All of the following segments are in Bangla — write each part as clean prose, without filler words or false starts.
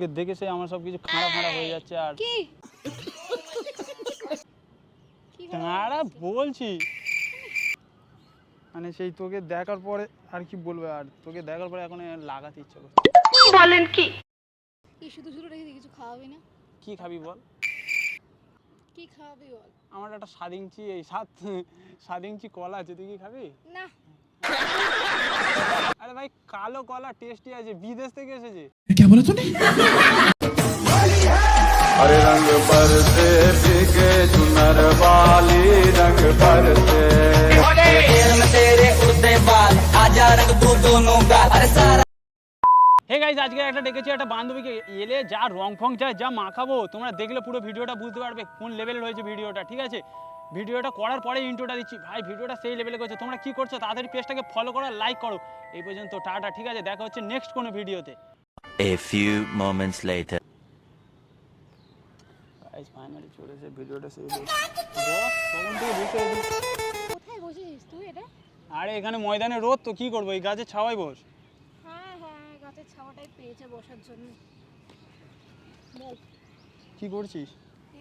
তোকে দেখে সে আমার সব কিছু খাড়া খাড়া হয়ে যাচ্ছে। আর কি খাড়া বলছি মানে সেই তোকে দেখার পরে আর কি বলবে, আর তোকে দেখার পরে এখন লাগাতে ইচ্ছা করছে। বলেন কি শুধু শুধু রেখে কিছু খাওয়াবি না? কি খাবি বল? কি খাওয়াবি বল? আমার একটা 7 ইঞ্চি 7 ইঞ্চি কলা আছে, তুই কি খাবি? না। আরে ভাই কালো কলা টেস্টি আছে, বিদেশ থেকে এসেছে। क्या बोला तूने? हरे रंग बरसे भीगे चुनर वाली रंग बरसे तेरे उड़ते बाल आजा रंग दो दोनों गाल अरे सारा। হে গাইস, আজকে একটা ডেকেছি একটা বান্ধবীকে, এলে যা রং ফং যায় যা মাখাবো, তোমরা দেখলে পুরো ভিডিওটা বুঝতে পারবে কোন লেভেলের হয়েছে ভিডিওটা। ঠিক আছে, ভিডিওটা করার পরে ইন্ট্রোটা দিচ্ছি। ভাই ভিডিওটা সেই লেভেলে করছে, তোমরা কি করছো তাড়াতাড়ি পেজটাকে ফলো করো, লাইক করো। এই পর্যন্ত টাটা, ঠিক আছে, দেখা হচ্ছে নেক্সট কোনো ভিডিওতে। A few moments later. Guys finally চলে এসে ভিডিওটা সেই বস কখন থেকে বসে আছি। কোথায় বসেছিস তুই? এটা আরে এখানে ময়দানে রোদ, তো কি করবো, এই গাছের ছাওয়ায় বস। হ্যাঁ হ্যাঁ, গাছের ছাওয়াটাই পেয়েছে বসার জন্য। বল কি করছিস?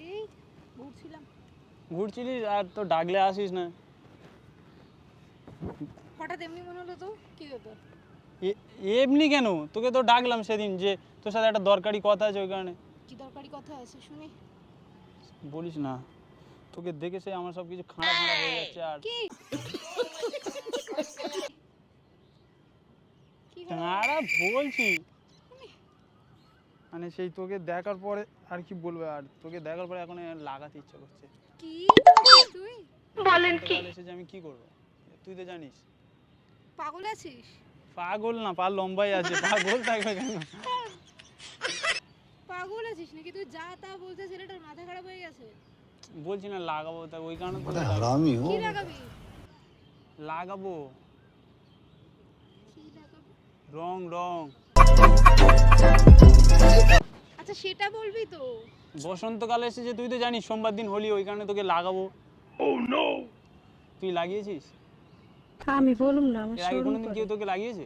এই ঘুরছিলাম। ঘুরছিলিস আর তো ডাকলে আসিস না। হঠাৎ এমনি মনে হলো তো, কি হতো? এমনি কেন, তোকে তো ডাকলাম সেদিন যে তোর সাথে একটা দরকারি কথা আছে, ওই কারণে। কি দরকারি কথা আছে শুনি? বলিস না, তোকে দেখে সে আমার সব কিছু খাড়া খাড়া হয়ে যাচ্ছে। আর কি খাড়া বলছি মানে সেই তোকে দেখার পরে আর কি বলবে, আর তোকে দেখার পরে এখন লাগাতে ইচ্ছা করছে। কি বলছিস তুই? বলেন কি? এসেছে আমি কি করবো, তুই তো জানিস। পাগল আছিস? পাগল না, পা লম্বাই আছে, পাগল থাকবে কেন? পাগল আছিস নাকি তুই? যা তা বলতে ছেলেটার মাথা খারাপ হয়ে গেছে। বলছি না লাগাবো, তাই ওই কারণে তো हरामी हो কি লাগাবি? লাগাবো কি লাগাবি? রং রং। আচ্ছা সেটা বলবি তো। বসন্তকালে এসেছে, তুই তো জানিস সোমবার দিন হোলি, ওই কারণে তোকে লাগাবো। তুই লাগিয়েছিস? আমি বলুম না, আমার এর আগে কোনোদিন কেউ তোকে লাগিয়েছে?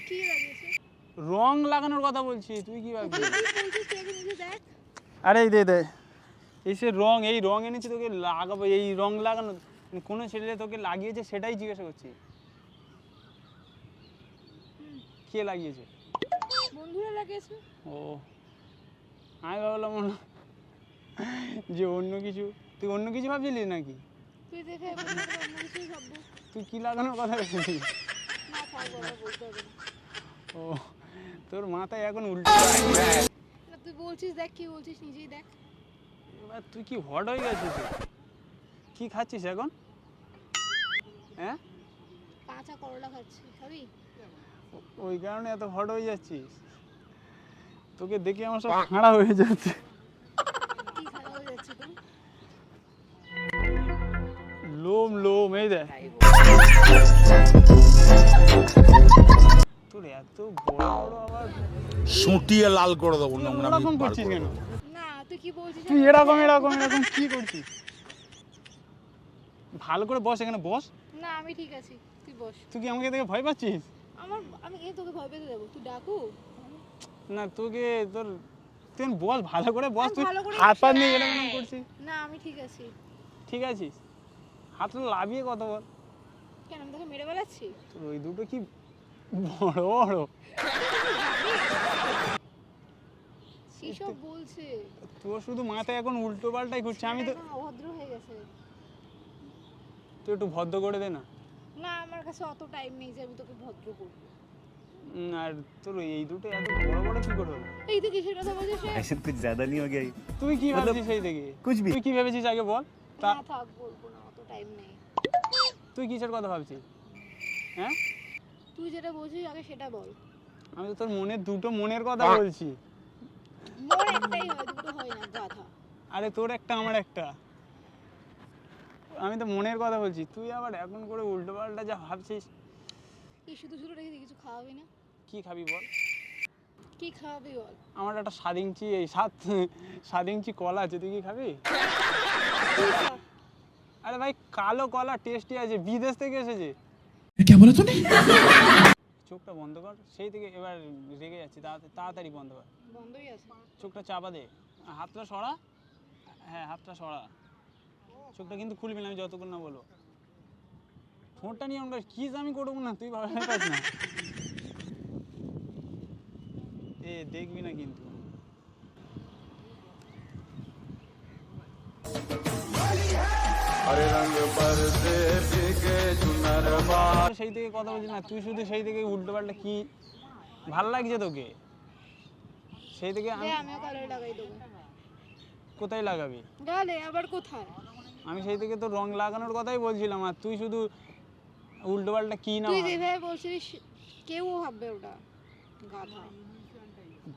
কি লাগিয়েছে? রং লাগানোর কথা বলছি, তুই কি ভাবছিস? কি বলছিস তুই? আগে নিজে দেখ। আরে এই দে এই সে রং, এই রং এনেছি তোকে লাগাবো। এই রং লাগানো কোনো ছেলে তোকে লাগিয়েছে সেটাই জিজ্ঞাসা করছি। কে লাগিয়েছে? বন্ধুরা লাগিয়েছে। ও আমি ভাবলাম যে অন্য কিছু, তুই অন্য কিছু ভাবছিলিস নাকি? তুই দেখে অন্য কিছুই ভাববো। তুই কি লাগানোর কথা বলছিস? না থাক বাবা, বলতে হবে না। ও তোর মাথায় এখন উল্টো। না তুই বলছিস, দেখ কি বলছিস নিজেই দেখ। এবার তুই কি হট হয়ে গেছিস? কি খাচ্ছিস এখন? হ্যাঁ কাঁচা করলা খাচ্ছি, খাবি? ওই কারণে এত হট হয়ে যাচ্ছিস? তোকে দেখে আমার সব খাড়া হয়ে যাচ্ছে। কি খারাপ হয়ে যাচ্ছে তোর? লোম লোম, এই দেখ তোর এত বড় বড় আবার সুটিয়ে লাল করে দেবো এরকম করছিস কেন? না তুই কি বলছিস? তুই এরকম এরকম এরকম কি করছিস? ভালো করে বস, এখানে বস। না আমি ঠিক আছি, তুই বস। তুই কি আমাকে দেখে ভয় পাচ্ছিস? আমি এই তোকে ভয় পেতে দেবো? তুই ডাকু না তোকে তোর তুই বস, ভালো করে বস। আমি তুই ভালো করে হাত পা বসি। নিয়ে এরকম করছিস? না আমি ঠিক আছি। ঠিক আছিস? হাতটা লাভিয়ে কথা বল। কেন আমি তোকে মেরে বেড়াচ্ছি? তোর ওই দুটো কি বড় বড়? সেসব বলছে। তোর শুধু মাথায় এখন উল্টো পাল্টাই ঘুরছে। আমি তো এখন অভদ্র হয়ে গেছে। তুই একটু ভদ্র করে দে না। না আমার কাছে অত টাইম নেই যে আমি তোকে ভদ্র করব। আর তোর এই দুটো এত বড় বড় কি করে হলো? এই তো কিসের কথা বলছিস? ऐसे कुछ ज्यादा नहीं हो गया ये? তুই কি ভাবছিস সেই দেখে? कुछ भी তুই কি ভেবেছিস আগে বল। তা না থাক, বলবো না, অত টাইম নেই। তুই কিসের কথা ভাবছিস? হ্যাঁ তুই যেটা বলছিস আগে সেটা বল। আমি তো তোর মনের দুটো মনের কথা বলছি। মোর একটাই হয়, দুটো হয় না, গাধা। আরে তোর একটা আমার একটা, আমি তো মনের কথা বলছি। তুই আবার এখন করে উল্টো পাল্টা যা ভাবছিস। এই শুধু শুধু রেখে কিছু খাওয়াবি না? কি খাবি বল? কি খাওয়াবি বল? আমার একটা 7 ইঞ্চি কলা আছে, তুই কি খাবি? তুই খা। আরে ভাই কালো কলা টেস্টি আছে, বিদেশ থেকে এসেছে। क्या बोला तूने? চোখটা বন্ধ কর, সেই থেকে এবার রেগে যাচ্ছি, তাড়াতাড়ি বন্ধ কর। বন্ধই আছে। চোখটা চাপা দে, হাতটা সরা, হ্যাঁ হাতটা সরা, চোখটা কিন্তু খুলবি না আমি যতক্ষণ না বলবো। ফোনটা নিয়ে আমরা কিস আমি করবো না, তুই ভালো পাস না। এ দেখবি না কিন্তু। हरे रंग बरसे भीगे चुनर बाल সেই থেকে কথা বলছিস না তুই, শুধু সেই থেকে উল্টো পাল্টা কি ভাল লাগছে তোকে? সেই থেকে আমি আমিও কালার লাগাই দেবো। কোথায় লাগাবি? গালে আবার কোথায়? আমি সেই থেকে তো রং লাগানোর কথাই বলছিলাম, আর তুই শুধু উল্টো পাল্টা কি না। তুই যেভাবে বলছিস কেউ ভাববে ওটা গাধা।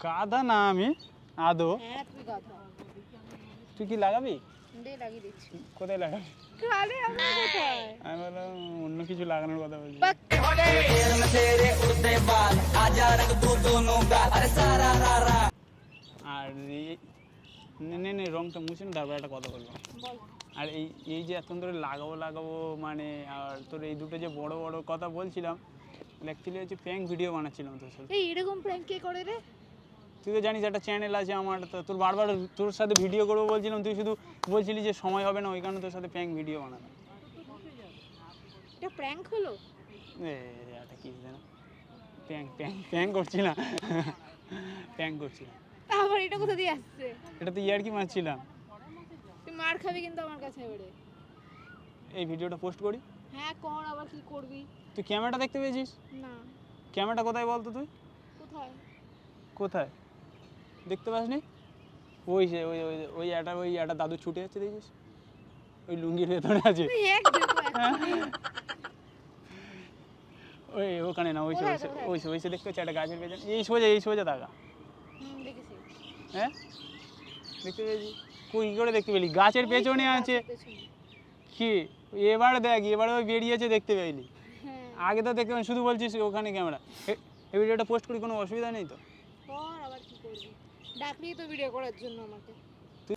গাধা না আমি আদৌ। হ্যাঁ তুই গাধা। তুই কি লাগাবি? দে লাগিয়ে দিচ্ছি। কোথায় লাগাবি? গালে আবার কোথায়? আমি বললাম অন্য কিছু লাগানোর কথা বলছি। বাক। तेर में तेरे उड़ते बाल आजा रंग दो दोनों गाल अरे सारा रा रा আর নে নে রংটা মুছে নি, তারপর একটা কথা বলবো। বল। আর এই যে এতক্ষণ ধরে লাগাবো মানে, আর তোর এই দুটো যে বড় বড় কথা বলছিলাম, অ্যাকচুয়ালি হচ্ছে প্র্যাঙ্ক ভিডিও বানাচ্ছিলাম তোর সাথে। এই এরকম প্র্যাঙ্ক কে করে রে? তুই তো জানিস একটা চ্যানেল আছে আমার, তোর বারবার তোর সাথে ভিডিও করবো বলছিলাম, তুই শুধু বলছিলি যে সময় হবে না, ওই কারণে তোর সাথে প্র্যাঙ্ক ভিডিও বানানো। এটা প্র্যাঙ্ক হলো? এটা কি জানো, প্র্যাঙ্ক করছি না, প্র্যাঙ্ক করছি না। আবার এটা কোথা দিয়ে আসছে? এটা তো ইয়ার কি মারছিলাম। তুই মার খাবি কিন্তু আমার কাছে এবারে। এই ভিডিওটা পোস্ট করি? হ্যাঁ কর, আবার কি করবি? তুই ক্যামেরাটা দেখতে পেয়েছিস? না। ক্যামেরাটা কোথায় বলতো তুই? কোথায়? কোথায় দেখতে পাসনি? ওই একটা দাদু ছুটে যাচ্ছে দেখছিস, ওই লুঙ্গির ভেতরে আছে। তুই এক দেখো ওই ওখানে না, কোথায়? ওই দেখতে পাচ্ছি একটা গাছের পেছনে, এই সোজা টাকা। দেখেছি। হ্যাঁ দেখতে পেয়েছি? কই কি করে দেখতে পেলি? গাছের পেছনে আছে। পেছনে। কি এবার দেখ, এবারে ওই বেরিয়েছে দেখতে পেলি, হ্যাঁ আগে তো দেখতে পাই, শুধু বলছিস ওখানে ক্যামেরা। এই ভিডিওটা পোস্ট করি, কোনো অসুবিধা নেই তো? কর, আবার কি করবি? ডাকলি তো ভিডিও করার জন্য আমাকে। তুই